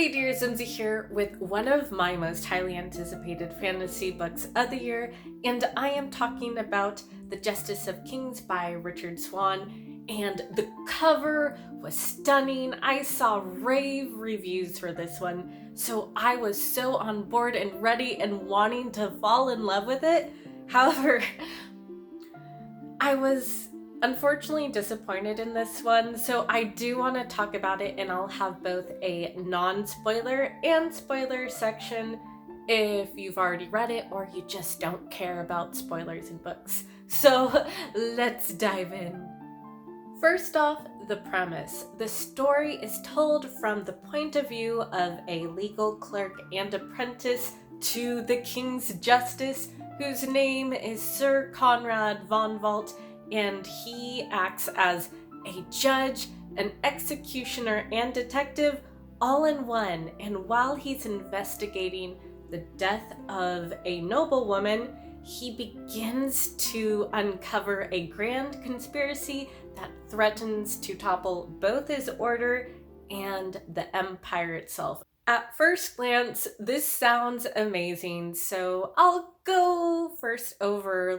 Hey dear, Zinzi here with one of my most highly anticipated fantasy books of the year, and I am talking about The Justice of Kings by Richard Swan, and the cover was stunning. I saw rave reviews for this one, so I was so on board and ready and wanting to fall in love with it. However, I was unfortunately disappointed in this one, so I do want to talk about it, and I'll have both a non-spoiler and spoiler section if you've already read it or you just don't care about spoilers in books. So let's dive in. First off, the premise. The story is told from the point of view of a legal clerk and apprentice to the King's Justice, whose name is Sir Conrad von Volt, and he acts as a judge, an executioner, and detective all in one. And while he's investigating the death of a noblewoman, he begins to uncover a grand conspiracy that threatens to topple both his order and the empire itself. At first glance, this sounds amazing, so I'll go first over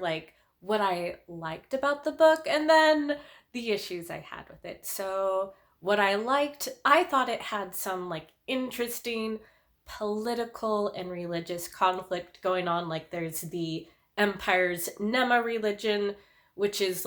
what I liked about the book and then the issues I had with it. So what I liked, I thought it had some interesting political and religious conflict going on. There's the empire's Nema religion, which is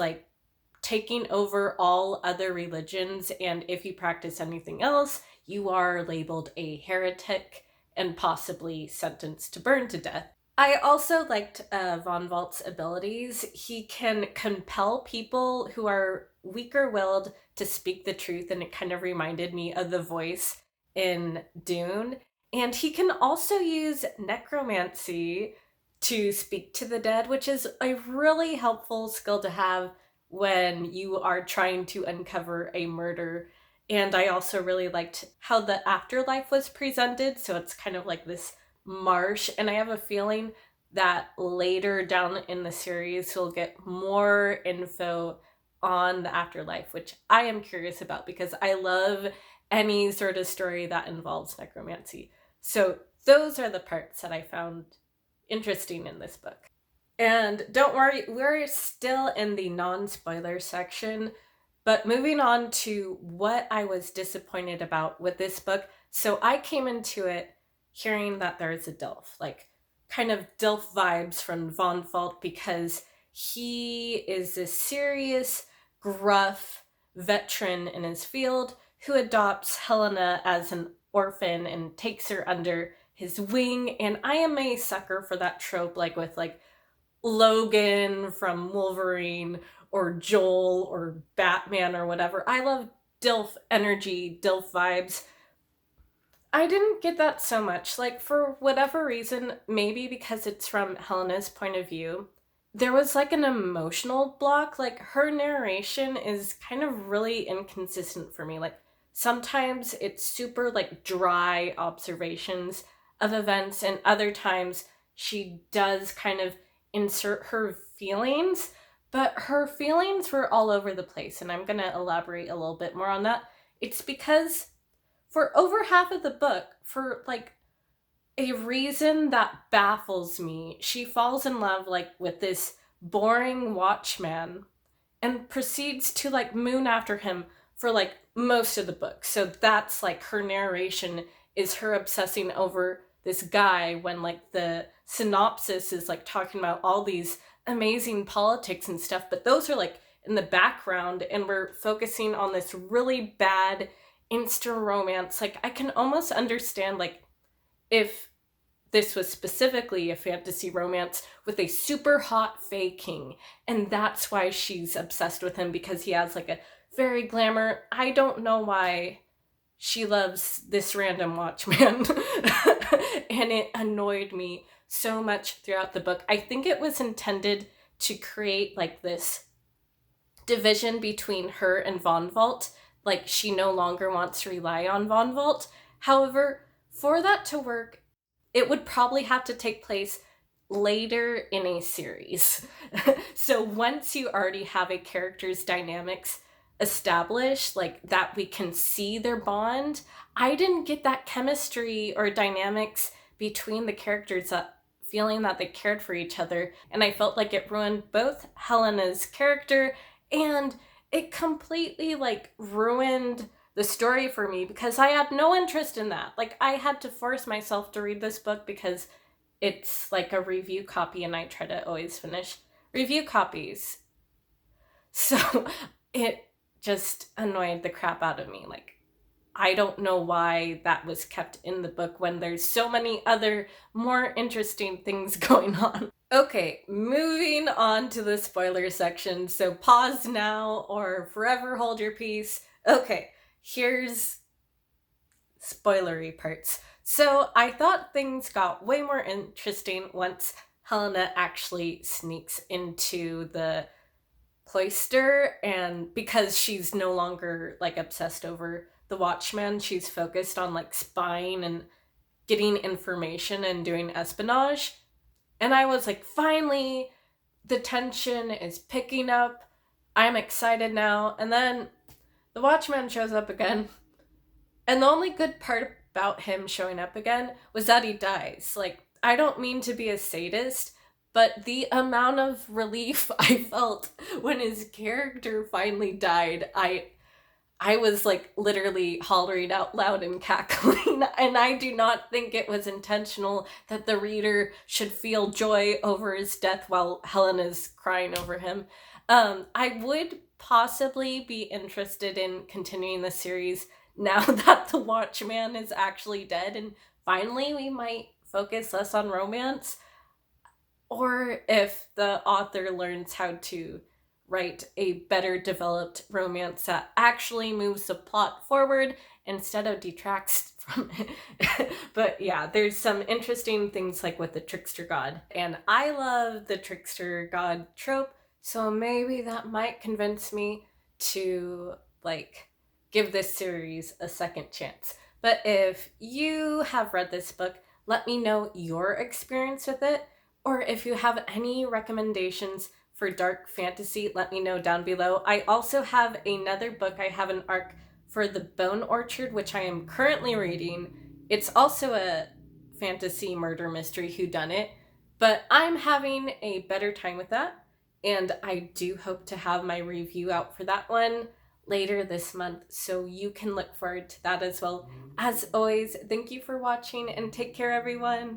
taking over all other religions, and if you practice anything else, you are labeled a heretic and possibly sentenced to burn to death. I also liked von Volt's abilities. He can compel people who are weaker-willed to speak the truth, and it kind of reminded me of the voice in Dune. And he can also use necromancy to speak to the dead, which is a really helpful skill to have when you are trying to uncover a murder. And I also really liked how the afterlife was presented, so it's kind of like this marsh, and I have a feeling that later down in the series we'll get more info on the afterlife, which I am curious about because I love any sort of story that involves necromancy. So those are the parts that I found interesting in this book. And don't worry, we're still in the non-spoiler section, but moving on to what I was disappointed about with this book. So I came into it hearing that there's a Dilf, kind of Dilf vibes from von Volt, because he is a serious, gruff veteran in his field who adopts Helena as an orphan and takes her under his wing. And I am a sucker for that trope, with Logan from Wolverine or Joel or Batman or whatever. I love Dilf energy, Dilf vibes. I didn't get that so much. For whatever reason, maybe because it's from Helena's point of view, there was an emotional block. Her narration is kind of really inconsistent for me. Sometimes it's super dry observations of events, and other times she does kind of insert her feelings, but her feelings were all over the place, and I'm going to elaborate a little bit more on that. It's because for over half of the book, for a reason that baffles me, she falls in love with this boring watchman and proceeds to moon after him for most of the book. So that's her narration is her obsessing over this guy when the synopsis is talking about all these amazing politics and stuff, but those are in the background, and we're focusing on this really bad Insta romance. I can almost understand if this was specifically a fantasy romance with a super hot fae king, and that's why she's obsessed with him, because he has a very glamour. I don't know why she loves this random watchman. And it annoyed me so much throughout the book. I think it was intended to create this division between her and von Volt. She no longer wants to rely on von Volt. However, for that to work, it would probably have to take place later in a series. So once you already have a character's dynamics establish, like that we can see their bond. I didn't get that chemistry or dynamics between the characters, that feeling that they cared for each other, and I felt like it ruined both Helena's character and it completely like ruined the story for me because I had no interest in that. Like I had to force myself to read this book because it's like a review copy and I try to always finish review copies. So it just annoyed the crap out of me. Like I don't know why that was kept in the book when there's so many other more interesting things going on. Okay, moving on to the spoiler section. So pause now or forever hold your peace. Okay, here's spoilery parts. So I thought things got way more interesting once Helena actually sneaks into the cloister, and because she's no longer like obsessed over the Watchman, she's focused on like spying and getting information and doing espionage. And I was like, finally, the tension is picking up. I'm excited now. And then the Watchman shows up again. And the only good part about him showing up again was that he dies. Like, I don't mean to be a sadist, but the amount of relief I felt when his character finally died, I was like literally hollering out loud and cackling, and I do not think it was intentional that the reader should feel joy over his death while Helen is crying over him. I would possibly be interested in continuing the series now that the Watchman is actually dead, and finally we might focus less on romance, or if the author learns how to write a better developed romance that actually moves the plot forward instead of detracts from it. But yeah, there's some interesting things like with the trickster god, and I love the trickster god trope, so maybe that might convince me to like give this series a second chance. But if you have read this book, let me know your experience with it, or if you have any recommendations for dark fantasy, let me know down below. I also have another book. I have an arc for The Bone Orchard, which I am currently reading. It's also a fantasy murder mystery whodunit, but I'm having a better time with that, and I do hope to have my review out for that one later this month, so you can look forward to that as well. As always, thank you for watching, and take care, everyone.